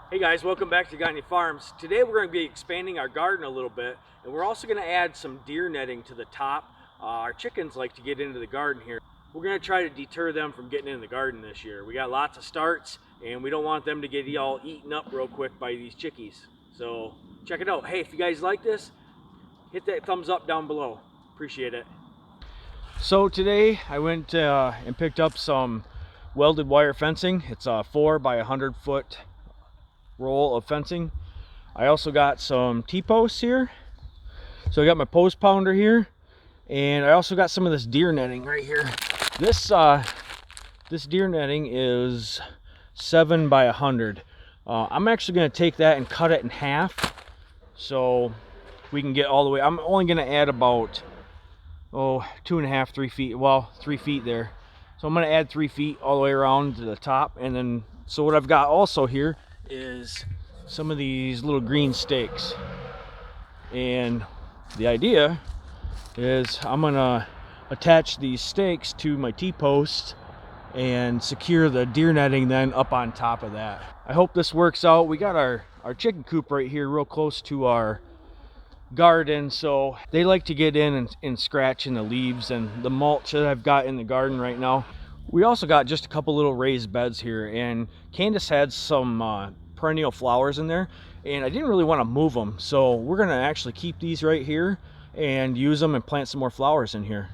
Hey guys, welcome back to Gagne Farms. Today we're going to be expanding our garden a little bit, and we're also going to add some deer netting to the top. Our chickens like to get into the garden here. We're going to try to deter them from getting in the garden this year. We got lots of starts, and we don't want them to get all eaten up real quick by these chickies. So check it out. Hey, if you guys like this, hit that thumbs up down below. Appreciate it. So today I went and picked up some welded wire fencing. It's a 4 by 100 foot roll of fencing. I also got some T-posts here. So I got my post pounder here, and I also got some of this deer netting right here. This deer netting is 7 by 100. I'm actually going to take that and cut it in half so we can get all the way. I'm only going to add about 2.5, 3 feet. Well, 3 feet there. So I'm going to add 3 feet all the way around to the top, and then so what I've got also here is some of these little green stakes, and the idea is I'm gonna attach these stakes to my T-post and secure the deer netting then up on top of that. I hope this works out. We got our chicken coop right here real close to our garden, so they like to get in and scratch in the leaves and the mulch that I've got in the garden right now. We also got just a couple little raised beds here, and Candace had some perennial flowers in there, and I didn't really want to move them, so we're gonna actually keep these right here and use them and plant some more flowers in here.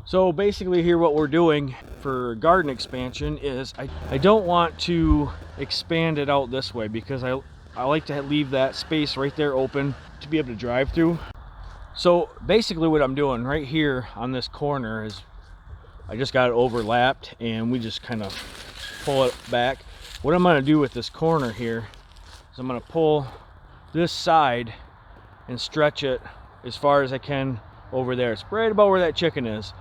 So basically here what we're doing for garden expansion is I don't want to expand it out this way because I like to leave that space right there open to be able to drive through. So basically what I'm doing right here on this corner is I just got it overlapped, and we just kind of pull it back. What I'm going to do with this corner here is I'm going to pull this side and stretch it as far as I can over there. It's right about where that chicken is.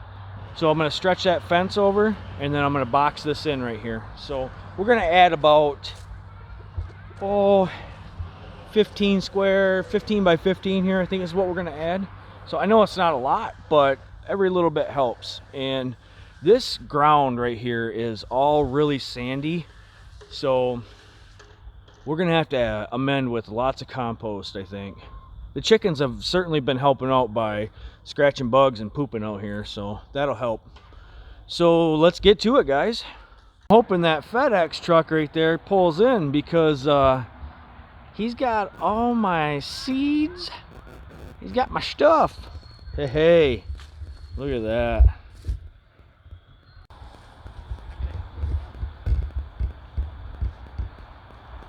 So I'm going to stretch that fence over, and then I'm going to box this in right here. So we're going to add about 15 by 15 here, I think is what we're going to add. So I know it's not a lot, but every little bit helps. And this ground right here is all really sandy, so we're gonna have to amend with lots of compost, I think. The chickens have certainly been helping out by scratching bugs and pooping out here, so that'll help. So let's get to it, guys. I'm hoping that FedEx truck right there pulls in, because he's got all my seeds. He's got my stuff. Hey, look at that.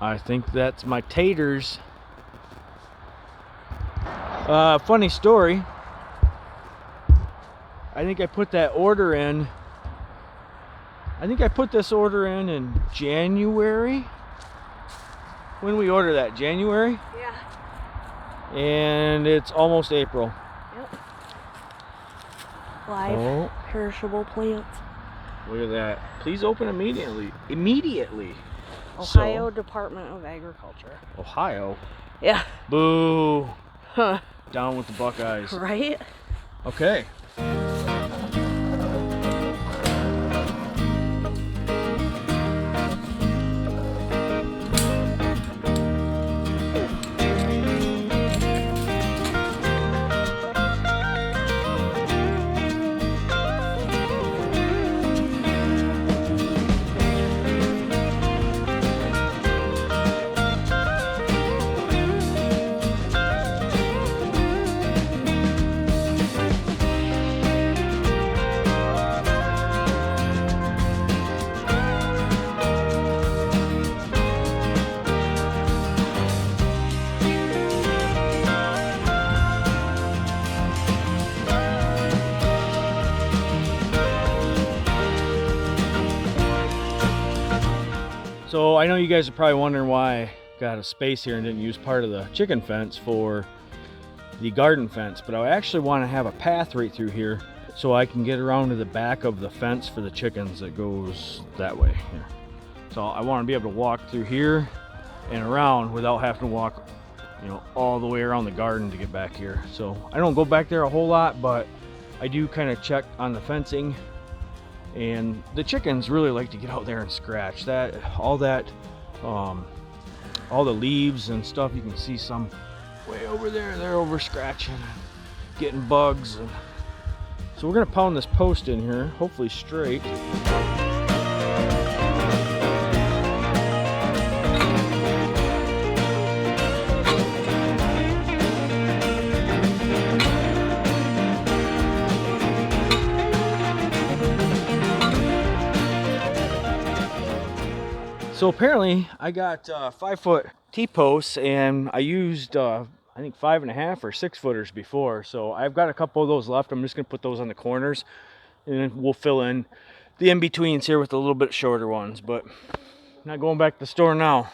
I think that's my taters. Funny story. I think I put that order in. I think I put this order in January. When we order that? January? Yeah. And it's almost April. Yep. Live perishable plants. Look at that. Please open immediately. Immediately. Ohio Department of Agriculture. Ohio? Yeah. Boo. Huh. Down with the Buckeyes. Right? Okay. So I know you guys are probably wondering why I got a space here and didn't use part of the chicken fence for the garden fence, but I actually want to have a path right through here so I can get around to the back of the fence for the chickens that goes that way here. So I want to be able to walk through here and around without having to walk, all the way around the garden to get back here. So I don't go back there a whole lot, but I do kind of check on the fencing. And the chickens really like to get out there and scratch that. All that all the leaves and stuff. You can see some way over there. They're over scratching, getting bugs. And so we're gonna pound this post in here, hopefully straight. So apparently I got 5-foot T-posts, and I used I think 5.5 or 6 footers before. So I've got a couple of those left. I'm just gonna put those on the corners, and then we'll fill in the in-betweens here with a little bit shorter ones. But I'm not going back to the store now.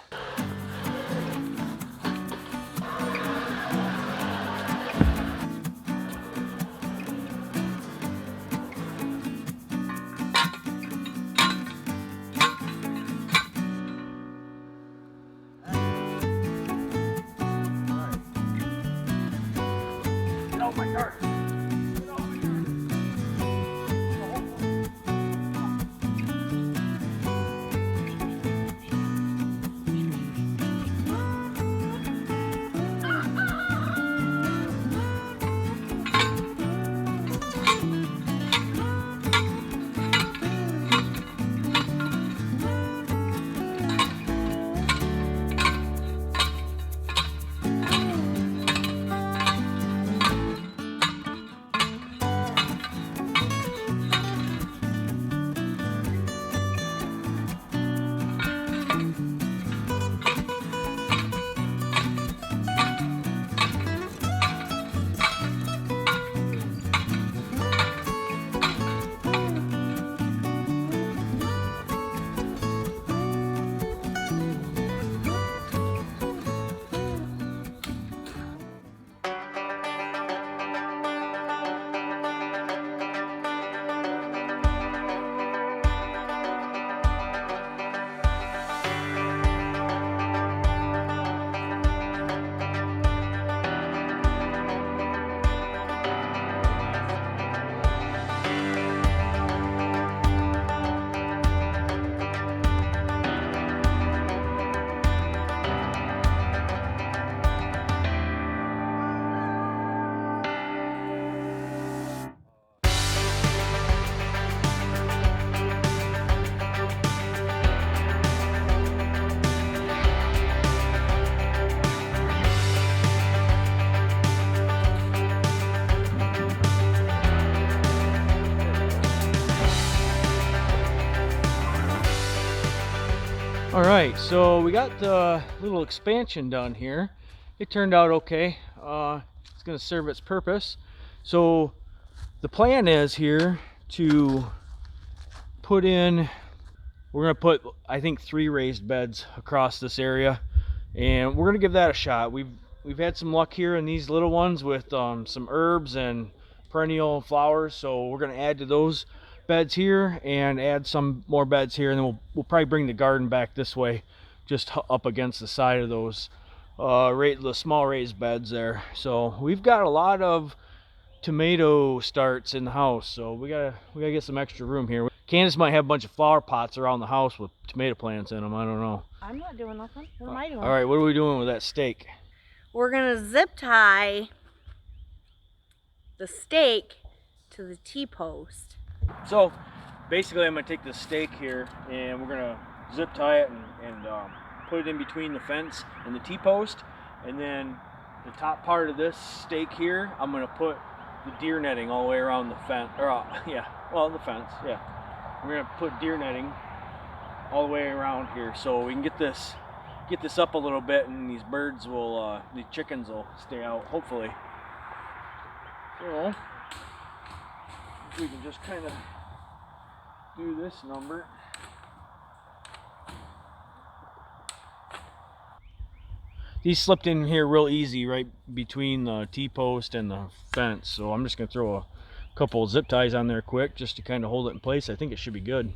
All right, so we got the little expansion done here. It turned out okay. It's gonna serve its purpose. So the plan is here to put in, we're gonna put, I think, 3 raised beds across this area, and we're gonna give that a shot. We've had some luck here in these little ones with some herbs and perennial flowers, so we're gonna add to those beds here and add some more beds here, and then we'll probably bring the garden back this way, just up against the side of those the small raised beds there. So we've got a lot of tomato starts in the house, so we gotta get some extra room here. Candace might have a bunch of flower pots around the house with tomato plants in them. I don't know. I'm not doing nothing. What am I doing? All right, what are we doing with that stake? We're gonna zip tie the stake to the T-post. So basically I'm gonna take this stake here and we're gonna zip tie it and put it in between the fence and the T-post, and then the top part of this stake here I'm gonna put the deer netting all the way around the fence, or the fence. Yeah, we're gonna put deer netting all the way around here so we can get this up a little bit, and these birds will the chickens will stay out, hopefully. So if we can just kind of do this number. These slipped in here real easy right between the T-post and the fence, so I'm just gonna throw a couple of zip ties on there quick just to kind of hold it in place. I think it should be good.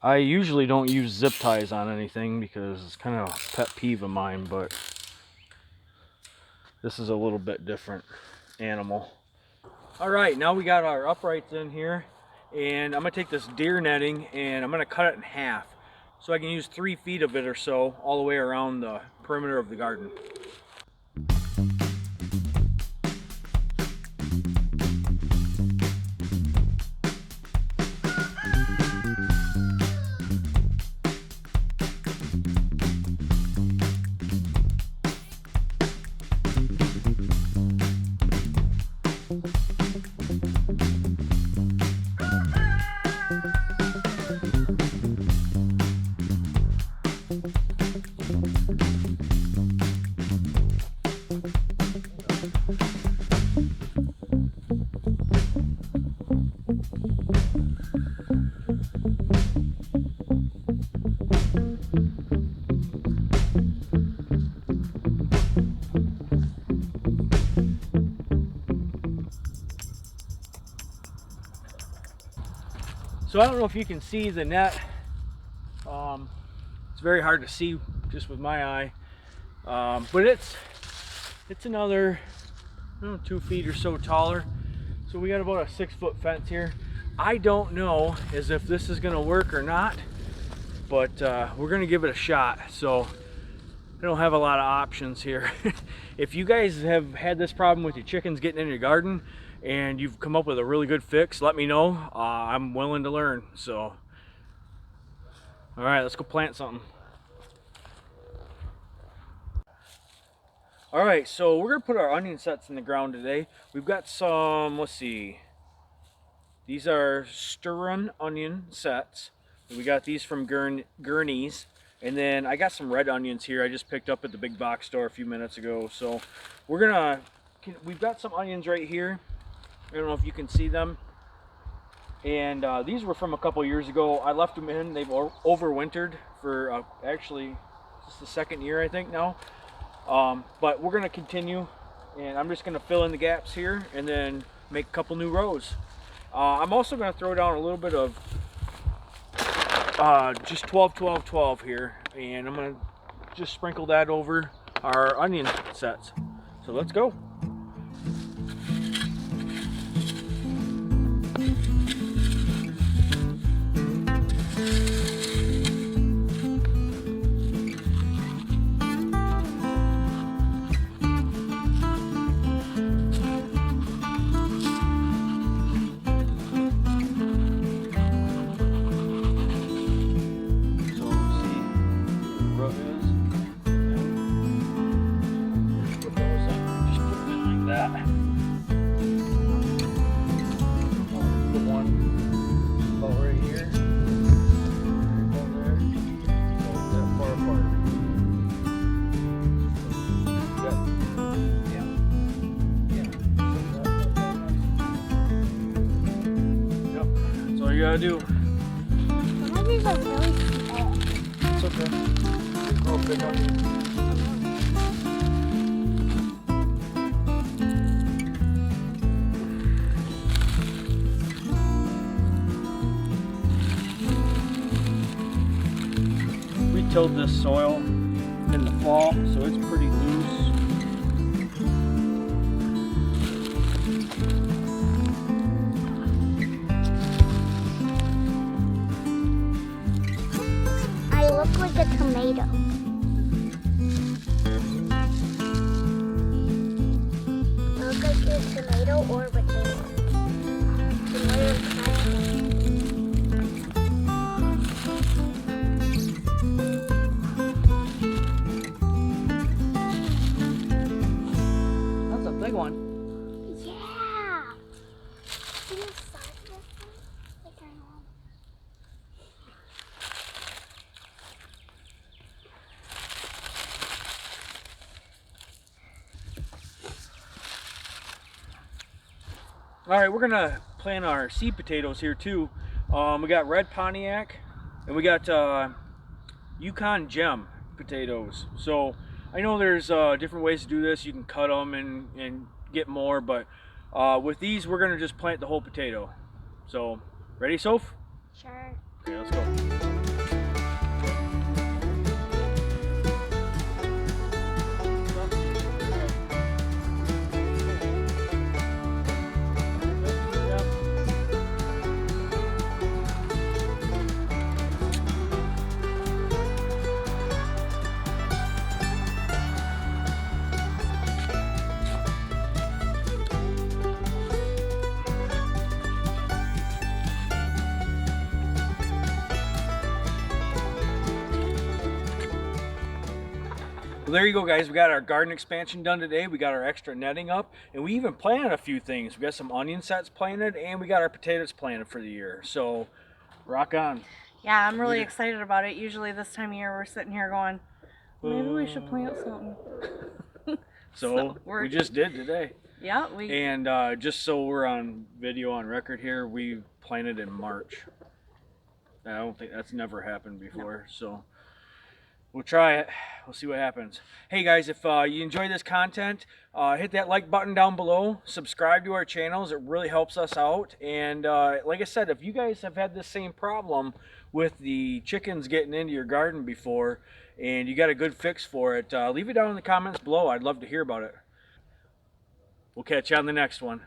I usually don't use zip ties on anything because it's kind of a pet peeve of mine, but this is a little bit different animal. All right, now we got our uprights in here, and I'm gonna take this deer netting and I'm gonna cut it in half. so I can use 3 feet of it or so all the way around the perimeter of the garden. So I don't know if you can see the net. It's very hard to see just with my eye, but it's another 2 feet or so taller. So we got about a 6-foot fence here. I don't know as if this is going to work or not, but we're going to give it a shot. So I don't have a lot of options here. If you guys have had this problem with your chickens getting in your garden and you've come up with a really good fix, let me know. I'm willing to learn. So all right, let's go plant something. All right, so we're gonna put our onion sets in the ground today. We've got some, let's see, these are stir-run onion sets. We got these from Gurney's, and then I got some red onions here I just picked up at the big box store a few minutes ago. So we've got some onions right here. I don't know if you can see them. And these were from a couple years ago. I left them in. They've overwintered for actually just the 2nd year, I think, now. But we're going to continue, and I'm just going to fill in the gaps here and then make a couple new rows. I'm also going to throw down a little bit of just 12-12-12 here, and I'm going to just sprinkle that over our onion sets. So let's go. You gotta do. Some of these are really small. It's okay. Grow big up. We tilled this soil in the fall, so it's pretty loose. Like a tomato. It looks like a tomato or potato. That's a big one. Yeah. See the size of this one? All right, we're gonna plant our seed potatoes here too. We got red Pontiac, and we got Yukon Gem potatoes. So I know there's different ways to do this. You can cut them and get more, but with these, we're gonna just plant the whole potato. So, ready, Soph? Sure. Okay, let's go. Well, there you go, guys. We got our garden expansion done today. We got our extra netting up, and we even planted a few things. We got some onion sets planted, and we got our potatoes planted for the year. So, rock on. Yeah, I'm really excited about it. Usually this time of year we're sitting here going, maybe we should plant something. So we just did today. Yeah, And just so we're on video on record here, we planted in March. I don't think that's never happened before. No. So we'll try it. We'll see what happens. Hey guys, if you enjoy this content, hit that like button down below. Subscribe to our channels. It really helps us out. And like I said, if you guys have had the same problem with the chickens getting into your garden before and you got a good fix for it, leave it down in the comments below. I'd love to hear about it. We'll catch you on the next one.